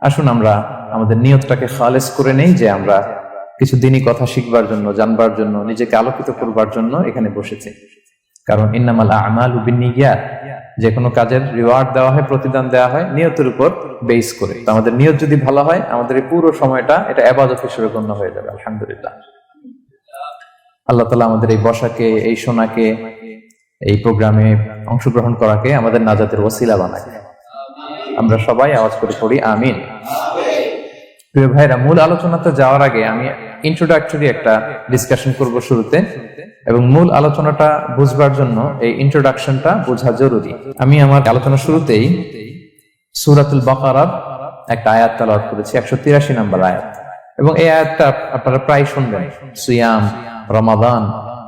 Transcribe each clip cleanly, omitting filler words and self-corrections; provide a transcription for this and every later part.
আসুন আমরা আমাদের নিয়তটাকে খালেস করে নেই যে আমরা কিছু দিনই কথা শিখবার জন্য, জানবার জন্য, নিজেকে আলোকিত করবার জন্য এখানে বসেছি। কারণ ইন্নামাল আমালু বিন্নিয়াত, যে কোনো কাজের রিওয়ার্ড দেওয়া হয়, প্রতিদান দেওয়া হয় নিয়তের উপর বেস করে। তো আমাদের নিয়ত যদি ভালো হয়, আমাদের এই পুরো সময়টা এটা ইবাদত হিসেবে গণ্য হয়ে যাবে। আলহামদুলিল্লাহ, আল্লাহ তাআলা আমাদের এই বসাকে, এই শোনাকে, এই প্রোগ্রামে অংশগ্রহণ করাকে আমাদের নাজাতের ওসিলা বানায়। আমরা সবাই আওয়াজ করে পড়ি আমিন। প্রিয় ভাইরা, মূল আলোচনাতে যাওয়ার আগে আমি ইন্ট্রোডাক্টরি একটা ডিসকাশন করব শুরুতে, এবং মূল আলোচনাটা বুঝবার জন্য এই ইন্ট্রোডাকশনটা বোঝা জরুরি। আমি আমার আলোচনা শুরুতেই সূরাতুল বাকারার একটা আয়াত তেলাওয়াত করেছি, 183 নম্বর আয়াত, এবং এই আয়াতটা আপনারা প্রায় শুনবেন। সিয়াম, রমাদান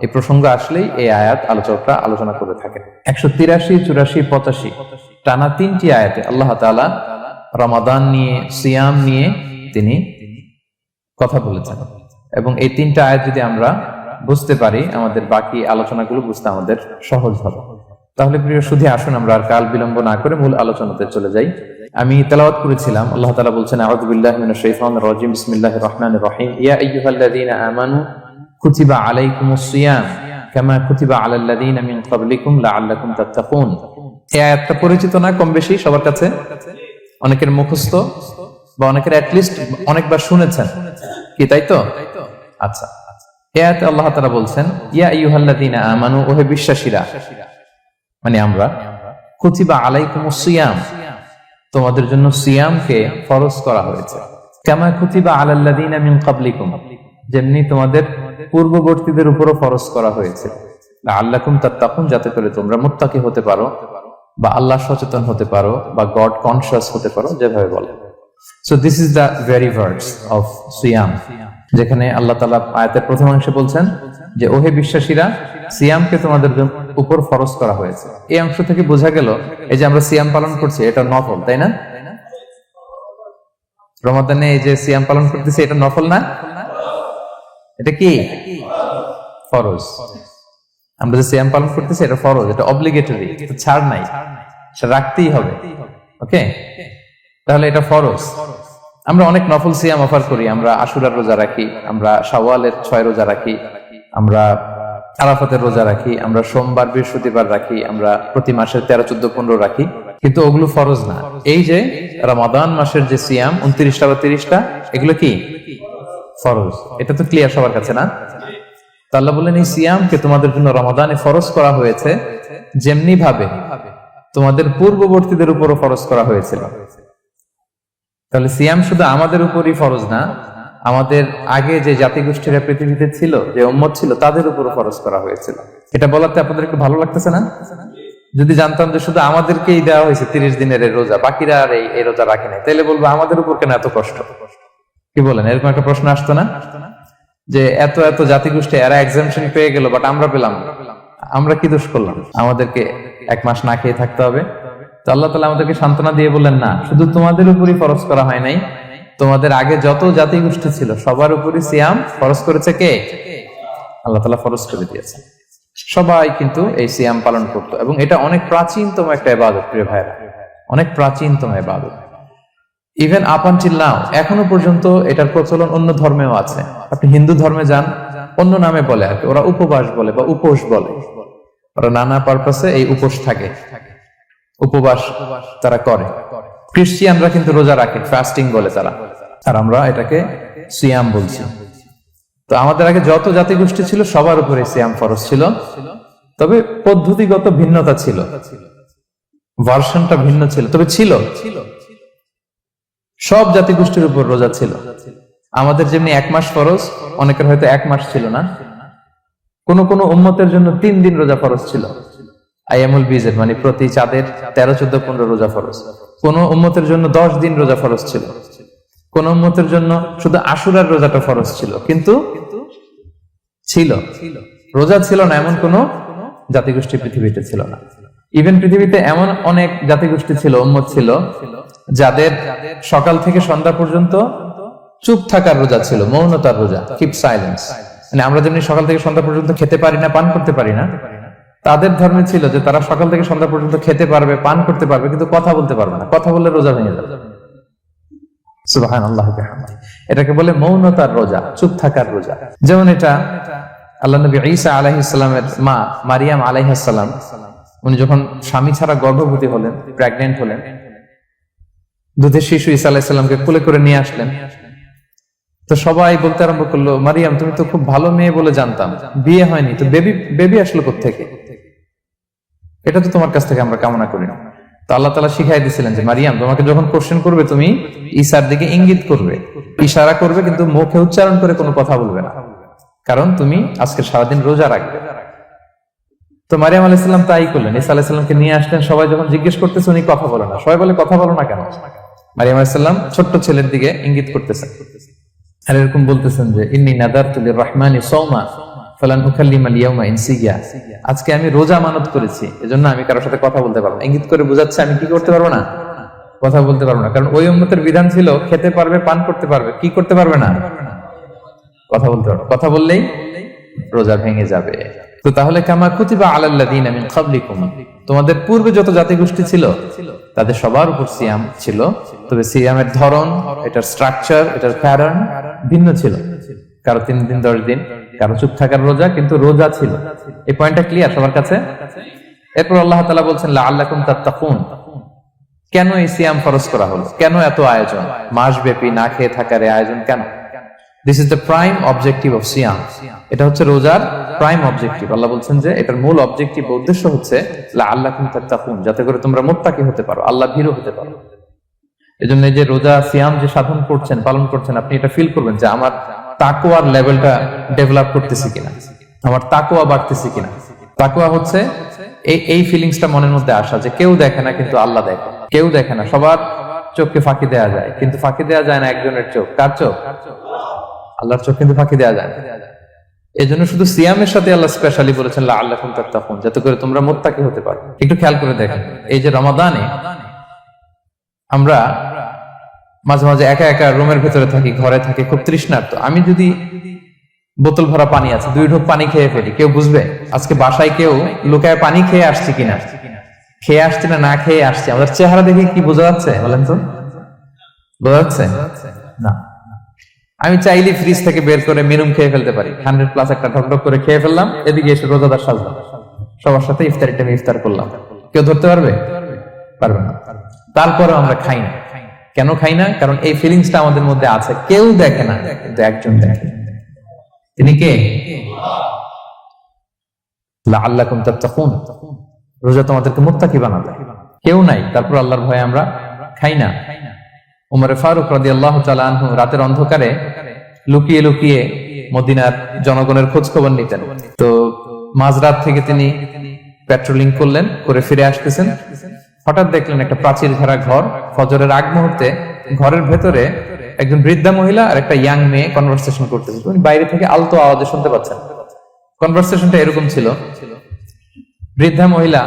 এই প্রসঙ্গ আসলেই এই আয়াত আলোচকরা আলোচনা করে থাকেন। 183, 84, 85 টানা 3টি আয়াতে আল্লাহ তাআলা রমাদান নিয়ে, সিয়াম নিয়ে তিনি কথা বলেছেন, এবং এই 3টা আয়াত যদি আমরা বুঝতে পারি, আমাদের বাকি আলোচনাগুলো বুঝতে আমাদের সহজ হবে। তাহলে প্রিয় সুধী, আসুন আমরা আর কাল বিলম্ব না করে মূল আলোচনাতে চলে যাই। আমি তেলাওয়াত করেছিলাম, আল্লাহ তাআলা বলছেন, আউযু বিল্লাহি মিনাশ শাইতানির রাজিম, বিসমিল্লাহির রাহমানির রাহিম, ইয়া আইয়ুহাল্লাযীনা আমানু কুতিবা আলাইকুমুস সিয়াম কামা কুতিবা আলাল্লাযীনা মিন ক্বাবলিকুম লাআল্লাকুম তাত্তাকুন। এই আয়াতটা পরিচিত না কম বেশি সবার কাছে? অনেকের মুখস্থ বা অনেকের অ্যাটলিস্ট অনেকবার শুনেছেন কি, তাই তো? আচ্ছা, এই আয়াতে আল্লাহ তাআলা বলছেন, ইয়া আইয়ুহাল্লাযীনা আমানু, ওহে বিশ্বাসীরা, মানে আমরা, কুতিবা আলাইকুমুস সিয়াম, তোমাদের জন্য সিয়ামকে ফরজ করা হয়েছে, কামা কুতিবা আলাল্লাযীনা মিন ক্বাবলিকুম, যেমনি তোমাদের পূর্ববর্তীদের উপরও ফরজ করা হয়েছে, লাআল্লাকুম তাত্তাকুন, যাতে করে তোমরা মুত্তাকি হতে পারো, বা আল্লাহ সচেতন হতে পারো, বা গড কনশিয়াস হতে পারো, যেভাবে বলে। So this is the very verse of সিয়াম, যেখানে আল্লাহ তাআলা আয়াতের প্রথম অংশে বলছেন যে ওহে বিশ্বাসীরা, সিয়ামকে তোমাদের উপর ফরজ করা হয়েছে। এই অংশ থেকে বোঝা গেল এই যে আমরা সিয়াম পালন করছি এটা নফল, তাই না? রমাদানে এই যে সিয়াম পালন করতেছি এটা নফল না, এটা কি ফরজ। আমরা যে সিয়াম পালন করতেছি এটা ফরজ, এটা অব্লিগেটরি, এটা ছাড় নাই, সেটা রাখতেই হবে। ওকে, তাহলে এটা ফরজ। আমরা অনেক নফল সিয়াম অফার করি, আমরা আশুরার রোজা রাখি, আমরা শাওয়ালের 6 রোজা রাখি, আমরা আরাফাতের রোজা রাখি, আমরা সোমবার বৃহস্পতিবার রাখি, আমরা প্রতি মাসের 13, 14, 15 রাখি, কিন্তু ওগুলো ফরজ না। এই যে রমাদান মাসের যে সিয়াম 29টা বা 30টা, এগুলো কি ফরজ? এটা তো ক্লিয়ার সবার কাছে না? তো আল্লাহ বললেন, এই সিয়ামকে তোমাদের জন্য রমাদানে ফরজ করা হয়েছে, যেমনি ভাবে তোমাদের পূর্ববর্তীদের উপরও ফরজ করা হয়েছিল। তাহলে সিয়াম শুধু আমাদের উপরই ফরজ না, আমাদের আগে যে জাতিগোষ্ঠীরা পৃথিবীতে ছিল, যে উম্মত ছিল, তাদের উপরও ফরজ করা হয়েছিল। এটা বলাতে আপনাদের একটু ভালো লাগতেছে না? যদি জানতাম যে শুধু আমাদেরকেই দেওয়া হয়েছে 30 দিনের এই রোজা, বাকিরা আর এই রোজা রাখে নাই, তাহলে বলবো আমাদের উপর কেন এত কষ্ট? কি বলেন? এরকম একটা প্রশ্ন আসতো না যে এত এত জাতিগোষ্ঠী এরা এক্সামশন পেয়ে গেল, বাট আমরা পেলাম না, আমরা কি দোষ করলাম? আমাদেরকে 1 মাস না খেয়ে থাকতে হবে? তো আল্লাহ তাআলা আমাদেরকে সান্ত্বনা দিয়ে বললেন, না, শুধু তোমাদের উপরই ফরজ করা হয় নাই, তোমাদের আগে যত জাতিগোষ্ঠী ছিল সবার উপরই সিয়াম ফরজ করেছে কে? আল্লাহ তাআলা ফরজ করে দিয়েছে। সবাই কিন্তু এই সিয়াম পালন করতো, এবং এটা অনেক প্রাচীনতম একটা ইবাদত প্রিয় ভাইরা, অনেক প্রাচীনতম ইবাদত। ইভেন আপ আনটিল নাও, এখনো পর্যন্ত এটার প্রচলন অন্য ধর্মেও আছে। আপনি হিন্দু ধর্মে যান, অন্য নামে বলে আর কি, ওরা উপবাস বলে বা উপোস বলে, ওরা নানা পারপাসে এই উপোস থাকে, উপবাস তারা করে। খ্রিস্টিয়ানরা কিন্তু রোজা রাখে, ফাস্টিং বলে তারা, আর আমরা এটাকে সিয়াম বলছি। তো আমাদের আগে যত জাতিগোষ্ঠী ছিল সবার উপরে সিয়াম ফরজ ছিল, তবে পদ্ধতিগত ভিন্নতা ছিল, ভার্সনটা ভিন্ন ছিল, তবে ছিল। সব জাতিগোষ্ঠীর উপর রোজা ছিল। আমাদের যেমনি 1 মাস ফরজ, অনেকের হয়তো 1 মাস ছিল না। কোন কোন উম্মতের জন্য 3 দিন রোজা ফরজ ছিল, আইয়ামুল বীজের, মানে প্রতি চাঁদের 13, 14, 15 রোজা ফরজ। কোন উম্মতের জন্য 10 দিন রোজা ফরজ ছিল, কোন উম্মতের জন্য শুধু আশুরার রোজাটা ফরজ ছিল, কিন্তু ছিল। রোজা ছিল না এমন কোন জাতিগোষ্ঠী পৃথিবীতে ছিল না। ইভেন পৃথিবীতে এমন অনেক জাতিগোষ্ঠী ছিল, উম্মত ছিল, যাদের সকাল থেকে সন্ধ্যা পর্যন্ত চুপ থাকার রোজা ছিল, মৌনতার রোজা, কিপ সাইলেন্স। মানে আমরা যেমনি সকাল থেকে সন্ধ্যা পর্যন্ত খেতে পারি না, পান করতে পারি না, তাদের ধর্মে ছিল যে তারা সকাল থেকে সন্ধ্যা পর্যন্ত খেতে পারবে, পান করতে পারবে, কিন্তু কথা বলতে পারবে না। কথা বললে রোজা ভেঙে যাবে। সুবহানাল্লাহ বিহামদিহি। এটাকে বলে মৌনতার রোজা, চুপ থাকার রোজা। যেমন এটা আল্লাহ নবী ঈসা আলাইহিস সালামের মা মারিয়াম আলাইহিস সালাম, উনি যখন স্বামী ছাড়া গর্ভবতী হলেন, প্রেগন্যান্ট হলেন, দুধের শিশু ঈসা আলাইহিস সালামকে কোলে করে নিয়ে আসলেন। তো সবাই বলতে আরম্ভ করলো, মারিয়াম তুমি তো খুব ভালো মেয়ে বলে জানতাম, বিয়ে হয়নি, তো বেবি আসলো কোত্থেকে? এটা তো তোমার কাছ থেকে আমরা কামনা করি না। তো আল্লাহ তাআলা শিখাই দিয়েছিলেন যে মারিয়াম তোমাকে যখন কোশ্চেন করবে তুমি ঈসার দিকে ইঙ্গিত করবে, ইশারা করবে, কিন্তু মুখে উচ্চারণ করে কোনো কথা বলবে না, কারণ তুমি আজকে সারাদিন রোজা রাখবে। তো মারিয়াম আলাইহিস সালাম তাই করলেন, ঈসা আলাইহিস সালামকে নিয়ে আসলেন। সবাই যখন জিজ্ঞেস করতেছে উনি কথা বলে না, সবাই বলে কথা বলো না কেন? মারিয়াম আলাইহিস সালাম ছোট্ট ছেলের দিকে ইঙ্গিত করতেছেন আর এরকম বলতেছেন যে ইন্নী নাদারতু লিররহমানি সাওমা ফালান উকাল্লিমাল ইয়াওমা ইনসিয়া, আজকে আমি রোজা মানত করেছি, এজন্য আমি কারোর সাথে কথা বলতে পারবো না। ইঙ্গিত করে বোঝাচ্ছে আমি কি করতে পারবো না, কথা বলতে পারবো না। কারণ ওই উম্মতের বিধান ছিল খেতে পারবে, পান করতে পারবে, কি করতে পারবে না, কথা বলতে পারবে। কথা বললেই রোজা ভেঙে যাবে। তো তাহলে কামা কুতিবা আলাল্লাযিনা মিন ক্বাবলিকুম, তোমাদের পূর্বে যত জাতিগোষ্ঠী ছিল তাদের সবার উপর সিয়াম ছিল, তবে সিয়ামের ধরন, এটার স্ট্রাকচার, এটার প্যাটার্ন ভিন্ন ছিল। কারো 3 দিন 10 দিন, কারো চুপ থাকার রোজা, কিন্তু রোজা ছিল। এই পয়েন্টটা ক্লিয়ার সবার কাছে? এরপর আল্লাহ তাআলা বলছেন লাআল্লাকুম তাত্তাকুন, কেন এই সিয়াম ফরজ করা হলো, কেন এত আয়োজন, মাসব্যাপী না খেয়ে থাকার এই আয়োজন কেন? This is the prime objective of সিয়াম। এটা হচ্ছে রোজার প্রাইম অবজেক্টিভ। আল্লাহ বলছেন যে এটার মূল অবজেক্টিভ, উদ্দেশ্য হচ্ছে লাআল্লাকুম তাত্তাকুন, যাতে করে তোমরা মুত্তাকি হতে পারো, আল্লাহ ভীরু হতে পারো। এজন্য এই যে রোজা সিয়াম যে সাধন করছেন, পালন করছেন, আপনি এটা ফিল করবেন যে আমার তাকওয়ার লেভেলটা ডেভেলপ করতেছি কিনা, আমার তাকওয়া বাড়তেছে কিনা। তাকওয়া হচ্ছে এই ফিলিংসটা মনের মধ্যে আসা যে কেউ দেখে না কিন্তু আল্লাহ দেখে, কেউ দেখে না, সবার চোখকে ফাঁকি দেওয়া যায়, কিন্তু ফাঁকি দেওয়া যায় না একজনের চোখ। কার চোখ? আল্লাহর চোখ কিন্তু ফাঁকি দেওয়া যায় না। এই জন্য শুধু সিয়ামের সাথে আল্লাহ স্পেশালি বলেছেন লাআল্লাকুম তাত্তাকুন, যাতে করে তোমরা মুত্তাকি হতে পারো। একটু খেয়াল করে দেখেন, এই যে রমাদানে আমরা মাঝে মাঝে একা একা রুমের ভেতরে থাকি, ঘরে থাকি, খুব তৃষ্ণার্ত। আমি যদি বোতল ভরা পানি আছে 2 ঢোক পানি খেয়ে ফেলি, কেউ বুঝবে? আজকে বাসায় কেউ লুকায় পানি খেয়ে আসছি কিনা, খেয়ে আসছি না না খেয়ে আসছি, আমাদের চেহারা দেখে কি বোঝা যাচ্ছে বলেন তো? বোঝা যাচ্ছে না। আমি চাইলে ফ্রিজ থেকে বের করে মিনুম খেয়ে ফেলতে পারি, 100+ একটা ঢকঢক করে খেয়ে ফেললাম, এদিকে এসে রোজাদার সাজলাম, সবার সাথে ইফতারি টাইমে ইফতার করলাম। কেউ ধরতে পারবে? পারবে না। তারপরেও আমরা খাই না। কেন খাই না? কারণ এই ফিলিংসটা আমাদের মধ্যে আছে, কেউ দেখে না কিন্তু একজন দেখে। তিনি কে? লাআল্লাকুম তাত্তাকুন, রোজা তোমাদেরকে মুত্তাকি বানাবে। কেউ নাই, তারপর আল্লাহর ভয়ে আমরা খাই না। উমর ফারুক রাদিয়াল্লাহু তাআলা আনহু রাতের অন্ধকারে লুকিয়ে লুকিয়ে মদিনার জনগণের খোঁজ খবর নিতেন। তো মাঝরাত থেকে তিনি পেট্রোলিং করলেন, করে ফিরে আসতেছেন, হঠাৎ দেখলেন একটা প্রাচীর ঘেরা ঘর। ফজরের আগ মুহূর্তে ঘরের ভেতরে একজন বৃদ্ধা মহিলা আর একটা ইয়াং মেয়ে কনভারসেশন করতেছে। উনি বাইরে থেকে আলতো আওয়াজে শুনতে পাচ্ছেন। কনভারসেশনটা এরকম ছিল, বৃদ্ধা মহিলা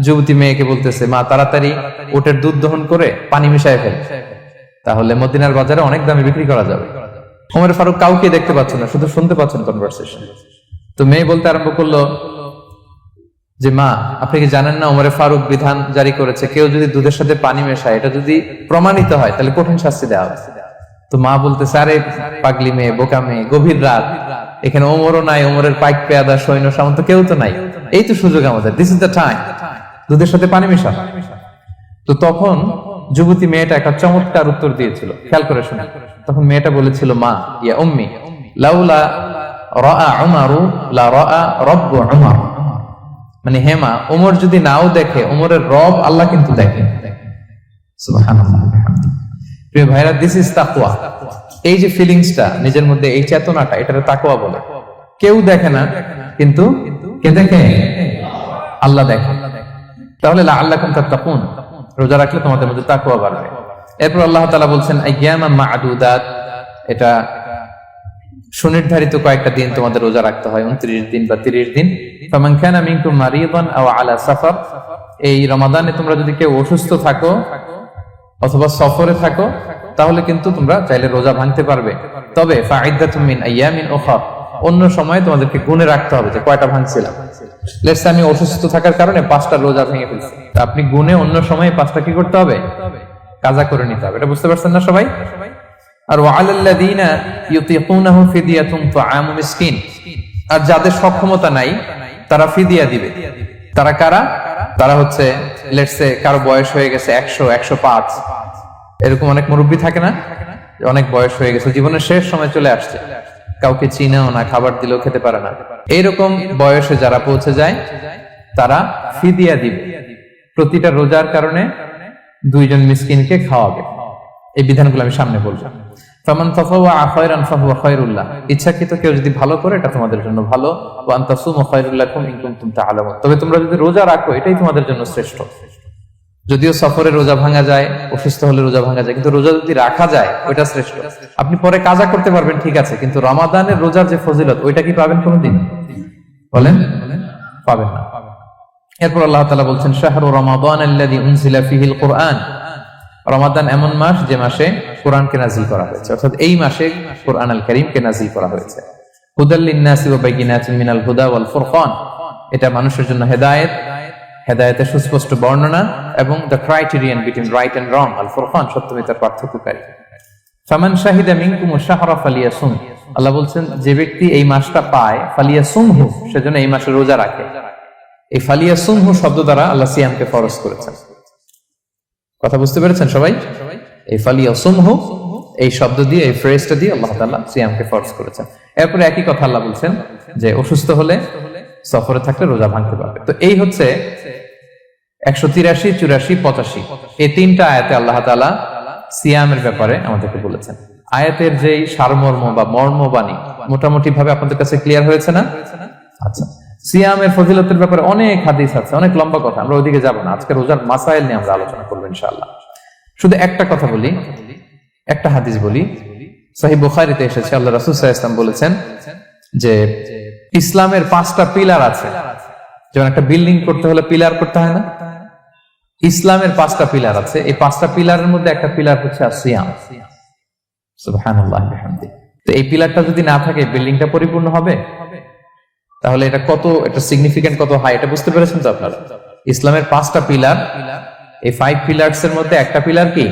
যুবতী মেয়েকে বলতেছে, মা তাড়াতাড়ি উটের দুধ দহন করে পানি মিশায় ফেল, তাহলে মদিনার বাজারে অনেক দামে বিক্রি করা যাবে। ওমর ফারুক কাউকে দেখতে পাচ্ছেন না, শুধু শুনতে পাচ্ছেন কনভারসেশন। তো মেয়ে বলতে আরম্ভ করলো যে মা আপনি কি জানেন না ওমর ফারুক বিধান জারি করেছে, কেউ যদি দুধের সাথে পানি মেশায়, এটা যদি প্রমাণিত হয় তাহলে কঠিন শাস্তি দেওয়া হবে। তো মা বলতেছে, আরে পাগলি মেয়ে, বোকা মেয়ে, গভীর রাত, এখানে ওমরও নাই, ওমরের পাইক পেয়াদা সৈন্য সামন্ত কেউ তো নাই, এই তো সুযোগ আমাদের, দিস ইজ দ্য টাইম, দুধের সাথে পানি মেশা। তো তখন যুবতী মেয়েটা একটা চমৎকার উত্তর দিয়েছিল, খেয়াল করে শুনে। তখন মেয়েটা বলেছিল, মা ইয়া উম্মি লাউলা রাআ উমারু লা রাআ রাব্বু উমর, মানে হে মা, ওমর যদি নাও দেখে, ওমরের রব আল্লাহ কিন্তু দেখে। সুবহানাল্লাহ। প্রিয় ভাইরা, দিস ইজ তাকওয়া। এই যে ফিলিংসটা নিজের মধ্যে, এই চেতনাটা, এটারে তাকওয়া বলে। কেউ দেখে না কিন্তু কে দেখে? আল্লাহ দেখে। তাহলে লাআল্লাকুম তাত্তাকুন, রোজা রাখলে তোমাদের মধ্যে তাকওয়া বাড়বে। এরপর আল্লাহ তাআলা বলছেন আইয়ামান মা'দুদাত, এটা সুনির্ধারিত কয়েকটা দিন তোমাদের রোজা রাখতে হয়, 29 দিন বা 30 দিন। ফামান কানা মিনকুম মারিদান আও আলা সাফার, এই রমাদানে তোমরা যদি কেউ অসুস্থ থাকো অথবা সফরে থাকো, তাহলে কিন্তু তোমরা চাইলে রোজা ভাঙতে পারবে। তবে ফাইদ্দাতুম মিন আইয়ামিন উখর, অন্য সময় তোমাদেরকে গুণে রাখতে হবে যে কয়টা ভাঙছিলাম। লেটস আমি অসুস্থ থাকার কারণে 5টা রোজা ভেঙে ফেলছি, আপনি গুণে অন্য সময় 5টা কি করতে হবে? কাজা করে নিতে হবে। এটা বুঝতে পারছেন না সবাই? আর ওয়ালাল্লাযীনা ইউতিকুনাহু ফিদিয়াতুন তুআমু মিসকিন, আর যাদের সক্ষমতা নাই তারা ফিদিয়া দিবে। তারা কারা? তারা হচ্ছে লেটস সে কারো বয়স হয়ে গেছে 100, 105, এরকম অনেক মুরব্বী থাকে না, অনেক বয়স হয়ে গেছে, জীবনের শেষ সময় চলে আসছে, কাউকে চিনেও না, খাবার দিলেও খেতে পারে না, এইরকম বয়সে যারা পৌঁছে যায় তারা ফিদিয়া দিবে। প্রতিটা রোজার কারণে 2 জন মিসকিনকে খাওয়াবে। এই বিধানগুলো আমি সামনে বলবো। ফামান তাতাওয়া খায়রান ফাহুয়া খায়রুল লাহ, ইচ্ছাকৃত কেউ যদি ভালো করে এটা তোমাদের জন্য ভালো। ওয়া আন তাসুমু খায়রুল লাকুম ইন কুনতুম তা'লামুন, তবে তোমরা যদি রোজা রাখো এটাই তোমাদের জন্য শ্রেষ্ঠ। যদিও সফরে রোজা ভাঙা যায়, অসুস্থ হলে রোজা ভাঙা যায়, কিন্তু রোজা যদি রাখা যায় ওইটা শ্রেষ্ঠ। আপনি পরে কাজা করতে পারবেন, ঠিক আছে, কিন্তু রমাদানের রোজার যে ফজিলত ওইটা কি পাবেন কোনোদিন? বলেন, পাবেন না। এরপর আল্লাহ তাআলা বলছেন শাহরু রমাদান আল্লাযী উনজিলা ফীহিল কুরআন, রমাদান এমন মাস যে মাসে কোরআনকে নাযিল করা হয়েছে, অর্থাৎ এই মাসে কোরআন আল কারীমকে নাযিল করা হয়েছে। হুদাল লিন-নাসি ওয়া বাইয়িনাতিন মিনাল হুদা ওয়াল ফুরকান, এটা মানুষের জন্য হেদায়েত, হেদায়েতের সুস্পষ্ট বর্ণনা, এবং the criterion between right and wrong, আল ফুরকান সত্যমিতার পার্থক্যকারী। ফামান শাহিদা মিনকুমুশ শাহরা ফালিয়াসুম, আল্লাহ বলছেন যে ব্যক্তি এই মাসটা পায় ফালিয়াসুমহু, সেজন্য এই মাসে রোজা রাখে। এই ফালিয়াসুমহু শব্দ দ্বারা আল্লাহ সিয়ামকে ফরজ করেছেন। কথা বুঝতে পেরেছেন সবাই? এই ফালিয়াসুমহু এই শব্দ দিয়ে, এই ফ্রেজটা দিয়ে আল্লাহ তাআলা সিয়ামকে ফরজ করেছেন। এরপরে একই কথা আল্লাহ বলছেন যে অসুস্থ হলে, সফরে থাকলে রোজা ভাঙতে পারবে। তো এই হচ্ছে 183, 84, 85 এই 3টা আয়াতে আল্লাহ তাআলা সিয়ামের ব্যাপারে আমাদেরকে বলেছেন। আয়াতের যেই সারমর্ম বা মর্মবাণী মোটামুটি ভাবে আপনাদের কাছে ক্লিয়ার হয়েছে না? আচ্ছা, সিয়ামের ফজিলতের ব্যাপারে অনেক হাদিস আছে, অনেক লম্বা কথা, আমরা ওইদিকে যাব না। আজকে রোজার মাসাইল নিয়ে আমরা আলোচনা করবো ইনশাআল্লাহ। শুধু একটা কথা বলি, একটা হাদিস বলি। সহিহ বুখারীতে এসেছে, আল্লাহ রাসূল সাল্লাল্লাহু আলাইহি ওয়াসাল্লাম বলেছেন যে ইসলামের 5টা পিলার আছে। যেমন একটা বিল্ডিং করতে হলে পিলার করতে হয় না? ইসলামের 5টা পিলার আছে। এই 5টা পিলারের মধ্যে একটা পিলার হচ্ছে সিয়াম। সুবহানাল্লাহ ওয়া বিহামদিহি। তো এই পিলারটা যদি না থাকে বিল্ডিংটা পরিপূর্ণ হবে? তাহলে এটা কত, এটা সিগনিফিকেন্ট কত হাই, এটা বুঝতে পেরেছেন তো আপনারা? ইসলামের 5টা পিলার, এই 5 পিলারস এর মধ্যে একটা পিলার কি?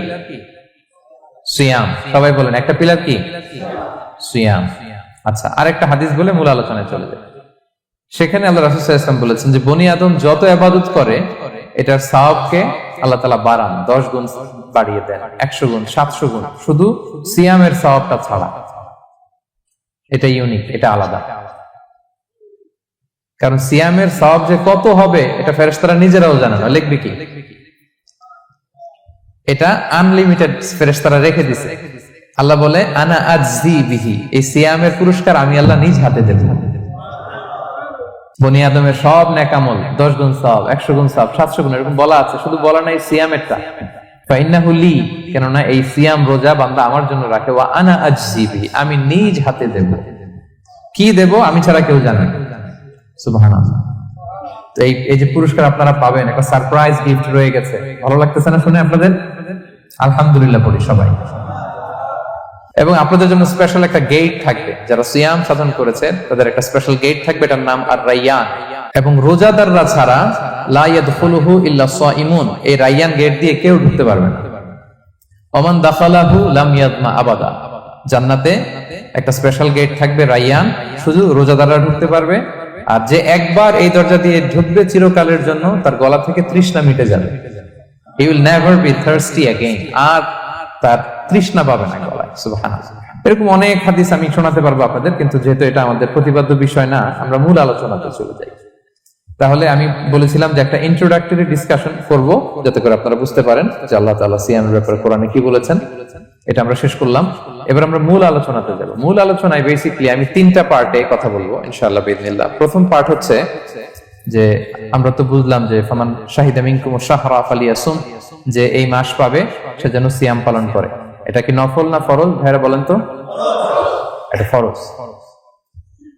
সিয়াম। সবাই বলেন, একটা পিলার কি? সিয়াম। আচ্ছা, আরেকটা হাদিস বলে মূল আলোচনায় চলে যায়। সেখানে আল্লাহ রাসূল সাল্লাল্লাহু আলাইহি ওয়াসাল্লাম বলেছেন যে বনি আদম যত ইবাদত করে এটার সওয়াবকে আল্লাহ তাআলা বাড়ান, 10 গুণ বাড়িয়ে দেন, 100 গুণ, 700 গুণ, শুধু সিয়ামের সওয়াবটা ছাড়া। এটা ইউনিক, এটা আলাদা। কারণ সিয়ামের সওয়াব যে কত হবে এটা ফেরেশতারা নিজেরাও জানে না, লিখবে কি? এটা আনলিমিটেড ফেরেশতারা রেখে দিয়েছে। আল্লাহ বলে আনা আজজি বিহি, এই সিয়ামের পুরস্কার আমি আল্লাহ নিজ হাতে দেব। বনি আদমের সব নেক আমল 10 গুণ সওয়াব, 100 গুণ সওয়াব, 700 গুণ, এরকম বলা আছে, শুধু বলা নাই সিয়ামেরটা। ফাইন্নাহু লি, কেননা এই সিয়াম রোজা বান্দা আমার জন্য রাখে। ওয়া আনা আজজি বিহি, আমি নিজ হাতে দেব। কি দেব? আমি ছাড়া কেউ জানে না। সুবহানাল্লাহ। তো এই যে পুরস্কার আপনারা পাবেন, একটা সারপ্রাইজ গিফট রয়ে গেছে। ভালো লাগতেছে না শুনে আপনাদের? আলহামদুলিল্লাহ পড়ি সবাই। এবং আপনাদের জন্য স্পেশাল একটা গেট থাকবে, যারা সিয়াম সাধন করেছে তাদের একটা স্পেশাল গেট থাকবে, এটার নাম আর রাইয়ান। এবং রোজাদাররা ছাড়া লা ইয়াদখুলুহু ইল্লা সাইমুন, এই রাইয়ান গেট দিয়ে কেউ ঢুকতে পারবে না। ওমান দাখালাহু লাম ইয়াদমা আবাদা, জান্নাতে একটা স্পেশাল গেট থাকবে রাইয়ান, শুধু রোজাদাররা ঢুকতে পারবে। আর যে একবার এই দরজা দিয়ে ঢুকবে চিরকালের জন্য তার গলা থেকে তৃষ্ণা মিটে যাবে। He will never be thirsty again, আর তার তৃষ্ণা পাবে না গলায়। সুবহানাল্লাহ। এরকম অনেক হাদিস আমি শোনাতে পারবো আপনাদের, কিন্তু যেহেতু এটা আমাদের প্রতিপাদ্য বিষয় না, আমরা মূল আলোচনাতে চলে যাই। তাহলে আমি বলেছিলাম যে একটা ইন্ট্রোডাক্টরি ডিসকাশন করব, যাতে করে আপনারা বুঝতে পারেন যে আল্লাহ তাআলা সিয়ামের ব্যাপারে কোরআনে কি বলেছেন। এটা আমরা শেষ করলাম, এবার আমরা মূল আলোচনাতে যাব। মূল আলোচনায় বেসিক্যালি আমি 3টা পার্টে কথা বলবো ইনশাআল্লাহ বিইذنিল্লাহ। প্রথম পার্ট হচ্ছে যে আমরা তো বুঝলাম যে ফামান শাহিদা মিনকুমুশ শাহরা ফালিয়াসুম, যে এই মাস পাবে সে যেন সিয়াম পালন করে। এটা কি নফল না ফরজ? ভাইরা বলেন তো। এটা ফরজ,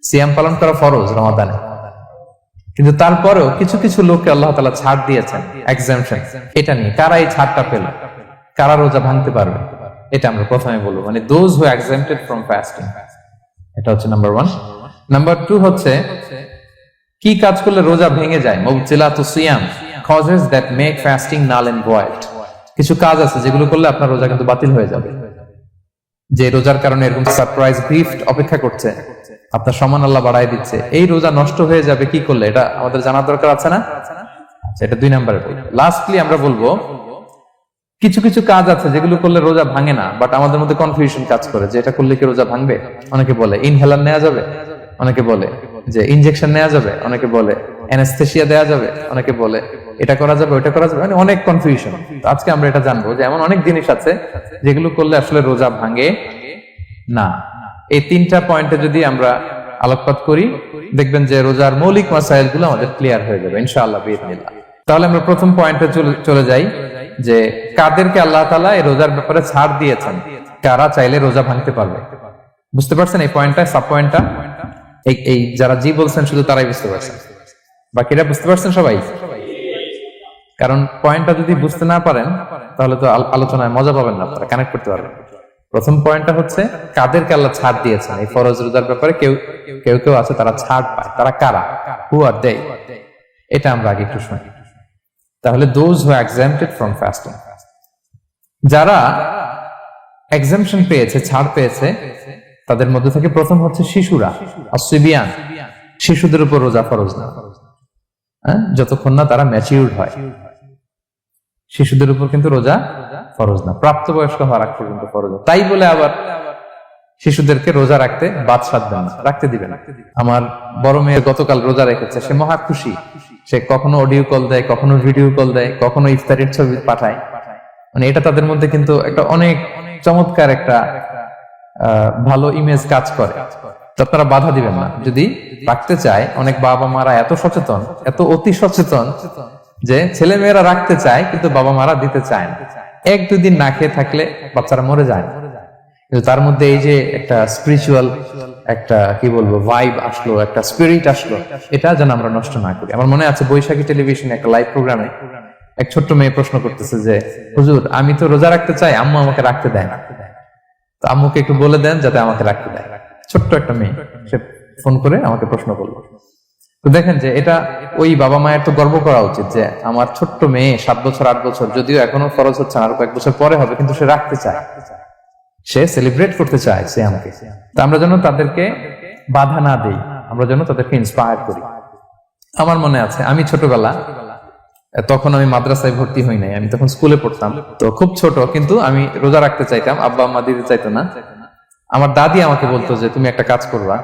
সিয়াম পালন করা ফরজ রমাদানে। কিন্তু তারপরেও কিছু কিছু লোককে আল্লাহ তাআলা ছাড় দিয়েছেন, এক্সাম্পশন। এটা নিয়ে কারা এই ছাড়টা পেল, কারা রোজা ভাঙতে পারবে, এটা আমরা প্রথমে বলবো। মানে দোজ হু এক্সাম্পটেড ফ্রম ফাস্টিং, এটা হচ্ছে নাম্বার 1। নাম্বার 2 হচ্ছে কি কাজ করলে রোজা ভেঙে যায়। মুবতিলাতুস সিয়াম, causes that make fasting null and void। কিছু কাজ আছে যেগুলো করলে আপনার রোজা কিন্তু বাতিল হয়ে যাবে। যে রোজার কারণে এরকম সারপ্রাইজ গিফট অপেক্ষা করছে, আপনার সম্মান আল্লাহ বাড়ায় দিচ্ছে, এই রোজা নষ্ট হয়ে যাবে কি করলে, এটা আমাদের জানার দরকার আছে না? এটা 2 নম্বরে বলবো। লাস্টলি আমরা বলবো কিছু কিছু কাজ আছে যেগুলো করলে রোজা ভাঙে না, বাট আমাদের মধ্যে কনফিউশন কাজ করে যে এটা করলে কি রোজা ভাঙবে। অনেকে বলে ইনহেলার নেওয়া যাবে, অনেকে বলে যে ইনজেকশন নেওয়া যাবে, অনেকে বলে অ্যানেস্থেসিয়া দেওয়া যাবে, অনেকে বলে এটা করা যাবে ওটা করা যাবে, মানে অনেক কনফিউশন। আজকে আমরা এটা জানবো যে এমন অনেক জিনিস আছে যেগুলো করলে আসলে রোজা ভাঙে না। এই 3টা পয়েন্টে যদি আমরা আলোকপাত করি, দেখবেন যে রোজার মৌলিক মাসাইল গুলো আমাদের ক্লিয়ার হয়ে যাবে ইনশাআল্লাহ বিইذنিল্লাহ। তাহলে আমরা প্রথম পয়েন্টে চলে যাই যে কাদেরকে আল্লাহ তাআলা এই রোজার ব্যাপারে ছাড় দিয়েছেন, কারা চাইলে রোজা ভাঙতে পারবে। বুঝতে পারছেন এই পয়েন্টটা, সাব পয়েন্টটা? এই যারা জি বলছেন শুধু তারাই বুঝতে পারছেন, বাকিরা বুঝতে পারছেন সবাই? কারণ পয়েন্টটা যদি বুঝতে না পারেন তাহলে তো আলোচনায় মজা পাবেন না, আপনারা কানেক্ট করতে পারবেন। প্রথম পয়েন্টটা হচ্ছে কাদেরকে আল্লাহ ছাড় দিয়েছেন এই ফরজ রোজার ব্যাপারে। কেউ কেউ আছে তারা ছাড় পায়, তারা কারা? হু আর দে? এটা আমরা আগে একটু শুনি। তাহলে দোজ হু এক্সাম্পটেড ফ্রম ফাস্টিং, যারা এক্সাম্পশন পেয়েছে, ছাড় পেয়েছে, তাদের মধ্যে থেকে প্রথম হচ্ছে শিশুরা, আসিবিয়ান, শিশুদের উপর রোজা ফরজ না, যতক্ষণ না তারা ম্যাচিউরড হয়। শিশুদের উপর কিন্তু রোজা ফরজ না, প্রাপ্তবয়স্ক হওয়ার আগ পর্যন্ত ফরজ। তাই বলে আবার শিশুদেরকে রোজা রাখতে বাদ সাধবেন না, রাখতে দিবেন। আমার বড় মেয়ে গতকাল রোজা রেখেছে, সে মহা খুশি। সে কখনো অডিও কল দেয়, কখনো ভিডিও কল দেয়, কখনো ইফতারের ছবি পাঠায়। মানে এটা তাদের মধ্যে কিন্তু একটা অনেক চমৎকার একটা ভালো ইমেজ কাজ করে। তো আপনারা বাধা দিবেন না, যদি রাখতে চায়। অনেক বাবা মারা এত সচেতন, এত অতি সচেতন যে ছেলে মেয়েরা রাখতে চায় কিন্তু বাবা মারা দিতে চায় না। 1-2 দিন না খেয়ে থাকলে বাচ্চারা মরে যায় না, কিন্তু তার মধ্যে এই যে একটা স্পিরিচুয়াল একটা কি বলবো ভাইব আসলো, একটা স্পিরিট আসলো, এটা যেন আমরা নষ্ট না করি। আমার মনে আছে বৈশাখী টেলিভিশনে একটা লাইভ প্রোগ্রামে এক ছোট্ট মেয়ে প্রশ্ন করতেছে যে হুজুর আমি তো রোজা রাখতে চাই, আম্মু আমাকে রাখতে দেয় না, তো আম্মুকে একটু বলে দেন যাতে আমাকে রাখতে দেয়। ছোট্ট একটা মেয়ে, সে ফোন করে আমাকে প্রশ্ন করলো। তো দেখেন যে এটা ওই বাবা মায়ের তো গর্ব করা উচিত যে আমার ছোট্ট মেয়ে 7 বছর 8 বছর, যদিও এখনো ফরজ হচ্ছে না, আর কয়েক বছর পরে হবে, কিন্তু সে রাখতে চায়, সে সেলিব্রেট করতে চায় সে আমাকে। তো আমরা যেন তাদেরকে বাধা না দেই, আমরা যেন তাদেরকে ইন্সপায়ার করি। আমার মনে আছে আমি ছোটবেলা, তখন আমি মাদ্রাসায় ভর্তি হই নাই, আমি তখন স্কুলে পড়তাম, তো খুব ছোট, কিন্তু আমি রোজা রাখতে চাইতাম, আব্বা আম্মা দিতে চাইতো না। আমার দাদি আমাকে বলতো যে তুমি একটা কাজ করবা,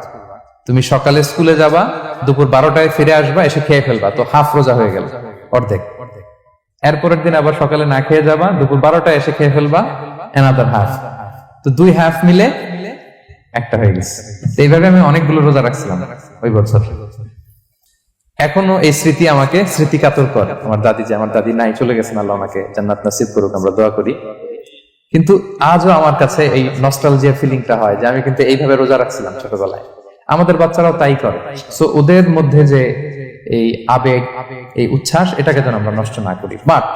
তুমি সকালে স্কুলে যাবা, দুপুর 12টায় ফিরে আসবা, এসে খেয়ে ফেলবা, তো হাফ রোজা হয়ে গেল, অর্ধেক। এরপরের দিন আবার সকালে না খেয়ে যাবা, দুপুর 12টায় এসে খেয়ে ফেলবা, অ্যানাদার হাফ, তো 2 হাফ মিলে একটা হয়ে গেছে। এইভাবে আমি অনেকগুলো রোজা রাখছিলাম ওই বছর। এখনো এই স্মৃতি আমাকে স্মৃতিকাতর করে। আমার দাদি নাই, চলে গেছেন, আল্লাহ ওনাকে জান্নাত নসিব করুক, আমরা দোয়া করি। কিন্তু আজও আমার কাছে এই নস্টালজিয়া ফিলিংটা হয় যে আমি কিন্তু এইভাবে রোজা রাখছিলাম ছোটবেলায়। আমাদের বাচ্চারাও তাই করে। সো ওদের মধ্যে যে এই আবেগ, এই উচ্ছ্বাস, এটাকে যেন আমরা নষ্ট না করি। বাট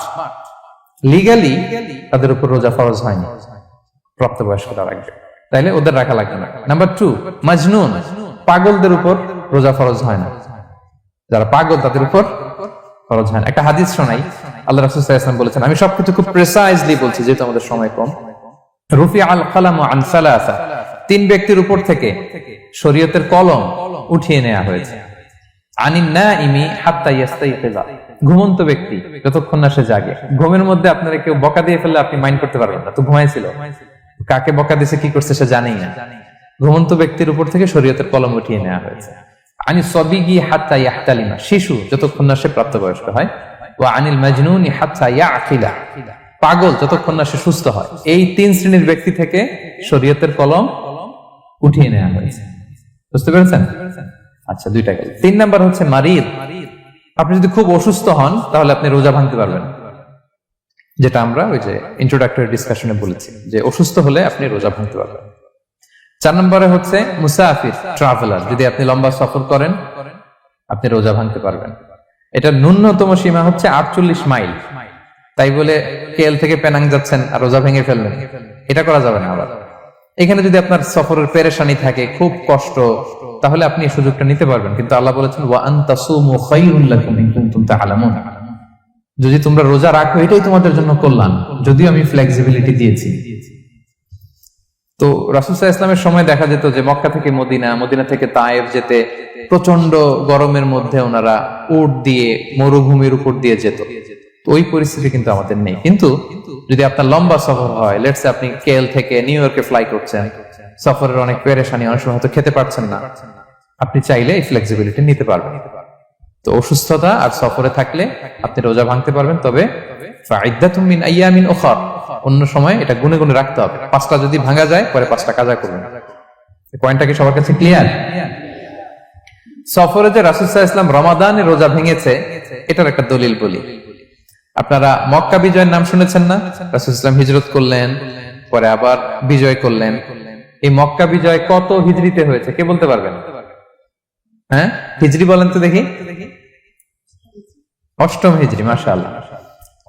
লিগালি তাদের উপর রোজা ফরজ হয়নি, প্রাপ্তবয়স্করা রাখবে, তাইলে ওদের রাখা লাগবে না। নাম্বার 2, মাজনুন, পাগলদের উপর রোজা ফরজ হয় না। যারা পাগল তাদের উপর ফরজ হয় না। একটা হাদিস শোনাই, আল্লাহ রাসূল সাল্লাল্লাহু আলাইহি ওয়াসাল্লাম বলেছেন, আমি সবকিছু খুব প্রিসাইজলি বলছি যেহেতু আমাদের সময় কম। রুফি আল কালামু আন সালাসা, 3 ব্যক্তির উপর থেকে শরীয়তের কলম উঠিয়ে নেওয়া হয়েছে। আনিন নাইমি হাত্তা ইয়াস্তাইকিযা, ঘুমন্ত ব্যক্তি যতক্ষণ না সে জাগে। ঘুমের মধ্যে আপনারা কেউ বকা দিয়ে ফেললে আপনি মাইন্ড করতে পারবেন না, তো ঘুমাইছিল, কাকে বকা দিয়েছে কি করছে সে জানেই না। ঘুমন্ত ব্যক্তির উপর থেকে শরীয়তের কলম উঠিয়ে নেওয়া হয়েছে। আনি সবিগি হাত্তা ইয়াহতালিমা, শিশু যতক্ষণ না সে প্রাপ্তবয়স্ক হয়। ওয়া আনিল মাজনুনি হাত্তা ইয়াকিলা, পাগল যতক্ষণ না সে সুস্থ হয়। এই 3 শ্রেণীর ব্যক্তি থেকে শরীয়তের কলম উঠিয়ে নেওয়া হয়েছে। বুঝতে পেরেছেন? আচ্ছা, 2টা গেল। 3 নাম্বার হচ্ছে মারিদ, আপনি যদি খুব অসুস্থ হন তাহলে আপনি রোজা ভাঙতে পারবেন, যেটা আমরা ওই যে ইন্ট্রোডাক্টরি ডিসকাশনে বলেছি যে অসুস্থ হলে আপনি রোজা ভাঙতে পারবেন। 4 নম্বরে হচ্ছে মুসাফির, ট্রাভেলার, যদি আপনি লম্বা সফর করেন আপনি রোজা ভাঙতে পারবেন। এটা ন্যূনতম সীমা হচ্ছে 48 মাইল। তাই বলে কেএল থেকে পেনাং যাচ্ছেন আর রোজা ভেঙে ফেললেন, এটা করা যাবে না। আবার এখানে যদি আপনার সফরের পেরেশানি থাকে, খুব কষ্ট, তাহলে আপনি এই সুযোগটা নিতে পারবেন। কিন্তু আল্লাহ বলেছেন ওয়া আন তাসুমু খায়রুল লাকুম ইন কুনতুম তা'লামুন, যদি তোমরা রোজা রাখো এটাই তোমাদের জন্য কল্যাণ, যদিও আমি ফ্লেক্সিবিলিটি দিয়েছি। তো রাসূল সাল্লাল্লাহু আলাইহি ওয়াসাল্লামের সময় দেখা যেত যে মক্কা থেকে মদিনা, মদিনা থেকে তায়েফ যেতে প্রচন্ড গরমের মধ্যে ওনারা উট দিয়ে মরুভূমির উপর দিয়ে যেত। তো ওই পরিস্থিতি কিন্তু আমাদের নেই। কিন্তু যদি আপনার লম্বা সফর হয়, লেটস সে আপনি কেএল থেকে নিউ ইয়র্কে ফ্লাই করছেন, সফরের অনেক পেরেশানি, অনেক সময় হয়তো খেতে পারছেন না, আপনি চাইলে এই ফ্লেক্সিবিলিটি নিতে পারবেন। তো অসুস্থতা আর সফরে থাকলে আপনি রোজা ভাঙতে পারবেন, তবে ফাইদ্দাতুম মিন আইয়ামিন উখর, অন্য সময় এটা গুনে গুনে রাখতে হবে। 5টা যদি ভাঙা যায় পরে 5টা কাজা করবেন। পয়েন্টটা কি সবার কাছে ক্লিয়ার? সফরে যে রাসূল সাল্লাল্লাহু আলাইহি ওয়াসাল্লাম রমাদানে রোজা ভেঙেছে, এটার একটা দলিল বলি। আপনারা মক্কা বিজয়ের নাম শুনেছেন না? রাসূল সাল্লাল্লাহু আলাইহি ওয়াসাল্লাম হিজরত করলেন, পরে আবার বিজয় করলেন। এই মক্কা বিজয় কত হিজরিতে হয়েছে কে বলতে পারবেন? হ্যাঁ, হিজরি বলেন তো দেখি। 8ম হিজরি, মাশাআল্লাহ।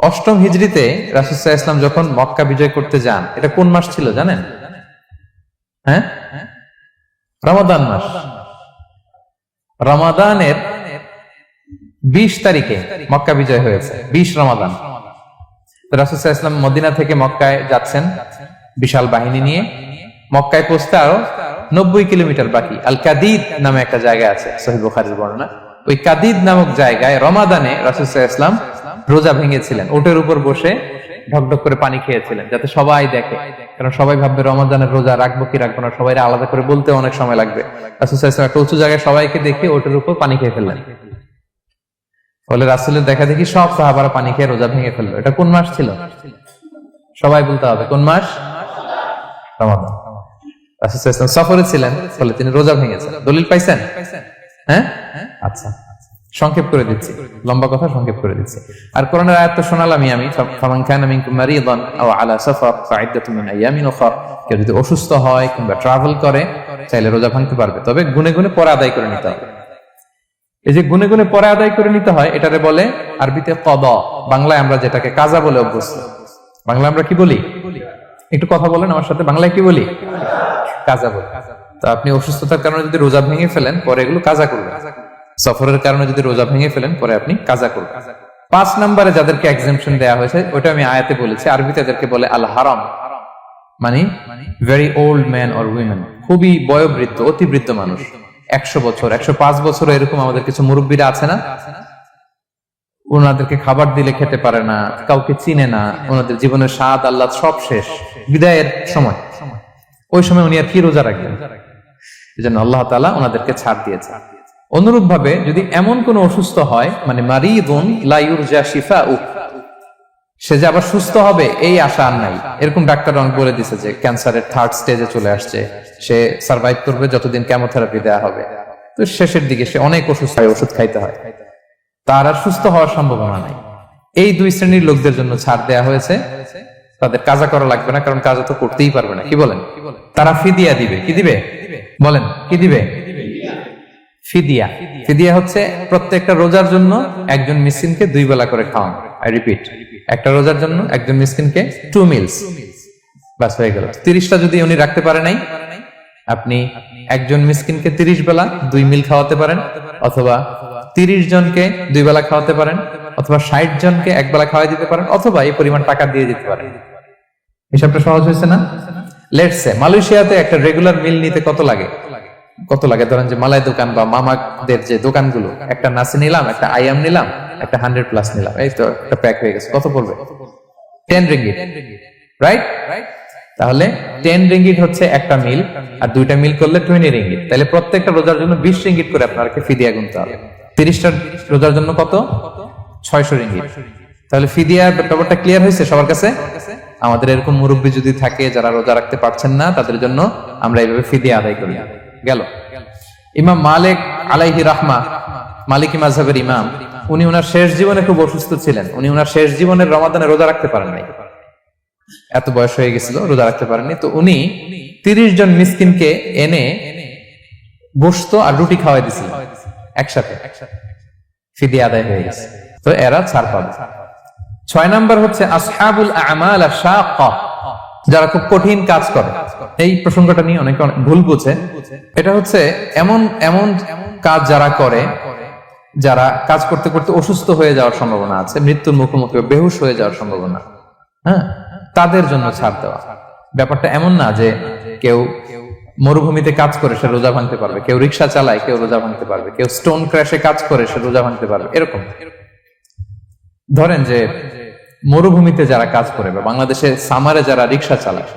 8ম হিজরিতে রাসূল সাল্লাল্লাহু আলাইহি ওয়াসাল্লাম যখন মক্কা বিজয় করতে যান, এটা কোন মাস ছিল জানেন? হ্যাঁ, রমাদান মাস। রমাদানের 20 তারিখে মক্কা বিজয় হয়েছে, 20 রমাদান। রাসূল সাল্লাল্লাহু আলাইহি ওয়াসাল্লাম মদিনা থেকে মক্কায় যাচ্ছেন বিশাল বাহিনী নিয়ে। মক্কায় পৌঁছতে আরো 90 কিলোমিটার বাকি। আল কাদিদ নামে একটা জায়গা আছে, সহিহ বুখারীর বর্ণনা। ওই কাদিদ নামক জায়গায় রমাদানে রাসূল সাল্লাল্লাহু আলাইহি ওয়াসাল্লাম রোজা ভেঙেছিলেন, ওটের উপর বসে ঢকঢক করে পানি খেয়েছিলেন, যাতে সবাই দেখে। কারণ সবাই ভাববে রমাদানের রোজা রাখবো কি রাখবো না, সবাই আলাদা করে বলতে অনেক সময় লাগবে। রাসূল সাল্লাল্লাহু আলাইহি ওয়াসাল্লাম একটা উঁচু জায়গায় সবাইকে দেখে ওটের উপর পানি খেয়ে ফেললেন। ফলে রাসূলের দেখা দেখি সব সাহাবারা পানি খেয়ে রোজা ভেঙে ফেললো। এটা কোন মাস ছিল? সবাই বলতে হবে কোন মাস? রমাদান। রাসূল সাল্লাল্লাহু আলাইহি ওয়াসাল্লাম সফরে ছিলেন, ফলে তিনি রোজা ভেঙেছেন। দলিল পাইছেন? হ্যাঁ, আচ্ছা, সংক্ষেপ করে দিচ্ছি, লম্বা কথা সংক্ষেপ করে দিচ্ছি। আর কোরআনের আয়াত তো শোনালামই আমি, ফামান কানা মিনকুম মারিদান আও আলা সাফার ফাইদ্দাতুম মিন আইয়ামিন উখর। কেউ যদি অসুস্থ হয় কিংবা ট্রাভেল করে, চাইলে রোজা ভাঙতে পারবে, তবে গুনে গুনে পরে আদায় করে নিতে হবে। এই যে গুনে গুনে পরে আদায় করে নিতে হয়, এটারে বলে আরবিতে কদা, বাংলায় আমরা যেটাকে কাজা বলে অভ্যস্ত। বাংলায় আমরা কি বলি? একটু কথা বলেন আমার সাথে, বাংলায় কি বলি? কাজা বলি। তো আপনি অসুস্থতার কারণে যদি রোজা ভেঙে ফেলেন, পরে এগুলো কাজা করবেন। সফরের কারণে যদি রোজা ভেঙে ফেলেন, পরে আপনি কাজা করবেন। 5 নম্বরে যাদেরকে এক্সাম্পশন দেয়া হয়েছে, ওটা আমি আয়াতে বলেছি। আরবিতে এদেরকে বলে আল হারাম, মানে very old man or women, খুবই বয়োবৃদ্ধ, অতি বৃদ্ধ মানুষ। 100 বছর, 105 বছর, এরকম আমাদের কিছু মুরব্বীরা আছে না, ওনাদেরকে খাবার দিলে খেতে পারে না, কাউকে চিনে না, ওনাদের জীবনের স্বাদ আহ্লাদ সব শেষ, বিদায়ের সময়। ওই সময় উনি আর কি রোজা রাখবেন? এজন্য আল্লাহ তাআলা ওনাদেরকে ছাড় দিয়েছে। অনুরূপ ভাবে যদি এমন কোন অসুস্থ হয়, মানে মারিদুন লা ইউরজা শিফাউ, সে যে আবার সুস্থ হবে এই আশা আর নাই, এরকম ডাক্তার অনেক বলে দিছে যে ক্যান্সারের 3rd স্টেজে চলে আসছে, সে সার্ভাইভ করবে যতদিন কেমোথেরাপি দেওয়া হবে, তো শেষের দিকে সে অনেক অসুস্থ হয়, ওষুধ খাইতে হয়, তার আর সুস্থ হওয়ার সম্ভাবনা নাই। এই 2 শ্রেণীর লোকদের জন্য ছাড় দেয়া হয়েছে, তাদের কাজা করা লাগবে না, কারণ কাজা তো করতেই পারবে না। কি বলেন? তারা ফিদিয়া দিবে। কি দিবে বলেন? কি দিবে? ফিদিয়া। ফিদিয়া হচ্ছে প্রত্যেকটা রোজার জন্য একজন মিসকিনকে 2 বেলা করে খাওয়ানো। আই রিপিট, একটা রোজার জন্য একজন মিসকিনকে 2 মিলস, বাস হয়ে গেল। 30টা যদি উনি রাখতে পারে নাই, আপনি একজন মিসকিনকে 30 বেলা 2 মিল খাওয়াতে পারেন, অথবা 30 জনকে 2 বেলা খাওয়াতে পারেন, অথবা 60 জনকে 1 বেলা খাওয়াই দিতে পারেন, অথবা এই পরিমাণ টাকা দিয়ে দিতে পারেন। হিসাবটা সহজ হয়েছে না? লেটস সে মালয়েশিয়াতে একটা রেগুলার মিল নিতে কত লাগে? ধরেন যে মালাই দোকান বা মামাদের যে দোকানগুলো, একটা নাসি নিলাম, একটা আইয়াম নিলাম, একটা 100+ নিলাম, এই তো একটা প্যাক হয়ে গেছে। কত পড়বে? 10 রিঙ্গিট, রাইট? তাহলে 10 রিঙ্গিট হচ্ছে একটা মিল, আর 2টা মিল করলে 20 রিঙ্গিট। তাহলে প্রত্যেকটা রোজার জন্য 20 রিঙ্গিট করে আপনাকে ফিদিয়া গুনতে হবে। 30টা রোজার জন্য কত? 600 রিঙ্গিট। তাহলে ফিদিয়া ব্যাপারটা ক্লিয়ার হয়েছে সবার কাছে? আমাদের এরকম মুরব্বী যদি থাকে যারা রোজা রাখতে পারছেন না, তাদের জন্য আমরা এইভাবে ফিদিয়া আদায় করি। গেল। ইমাম মালিক আলাইহি রাহমা, মালিকি মাযহাবের ইমাম, উনি ওনার শেষ জীবনে খুব অসুস্থ ছিলেন। উনি ওনার শেষ জীবনের রমাদানে রোজা রাখতে পারেন নাই, এত বয়স হয়ে গেছিল, রোজা রাখতে পারেননি। তো উনি 30 জন মিসকিনকে এনে গোশত আর রুটি খাওয়াই দিছিলেন একসাথে, ফিদিয়া আদায় হয়ে গেছে। তো এরা ছাড় পাবে। 6 নাম্বার হচ্ছে আসহাবুল আমাল আশ-শাক্কা, যারা খুব কঠিন কাজ করে। এই প্রসঙ্গটা নিয়ে অনেকে ভুল বুঝে। এটা হচ্ছে এমন এমন কাজ যারা করে, যারা কাজ করতে করতে অসুস্থ হয়ে যাওয়ার সম্ভাবনা আছে, মৃত্যুর মুখোমুখি বেহুশ হয়ে যাওয়ার সম্ভাবনা, হ্যাঁ, তাদের জন্য ছাড় দেওয়া। ব্যাপারটা এমন না যে কেউ মরুভূমিতে কাজ করে সে রোজা ভাঙতে পারবে, কেউ রিক্সা চালায় কেউ রোজা ভাঙতে পারবে, কেউ স্টোন ক্র্যাশে কাজ করে সে রোজা ভাঙতে পারবে, এরকম। ধরেন যে মরুভূমিতে যারা কাজ করে বা বাংলাদেশে সামারে যারা রিক্সা চালায়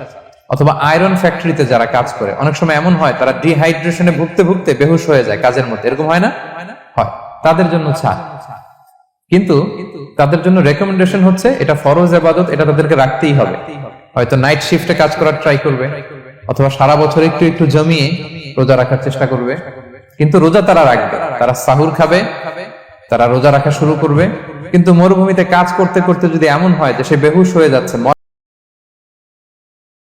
অথবা আয়রন ফ্যাক্টরিতে যারা কাজ করে, অনেক সময় এমন হয় তারা ডিহাইড্রেশনে ভুগতে ভুগতে বেহুশ হয়ে যায় কাজের মধ্যে, এরকম হয় না? হয়। তাদের জন্য ছাড়, কিন্তু তাদের জন্য রেকমেন্ডেশন হচ্ছে এটা ফরজ ইবাদত, এটা তাদেরকে রাখতেই হবে। হয়তো নাইট শিফটে কাজ করার ট্রাই করবে অথবা সারা বছর একটু একটু জমিয়ে রোজা রাখার চেষ্টা করবে, কিন্তু রোজা তারা রাখবে, তারা সাহুর খাবে, তারা রোজা রাখা শুরু করবে। কিন্তু মরুভূমিতে কাজ করতে করতে যদি এমন হয় যে সে বেহুশ হয়ে যাচ্ছে,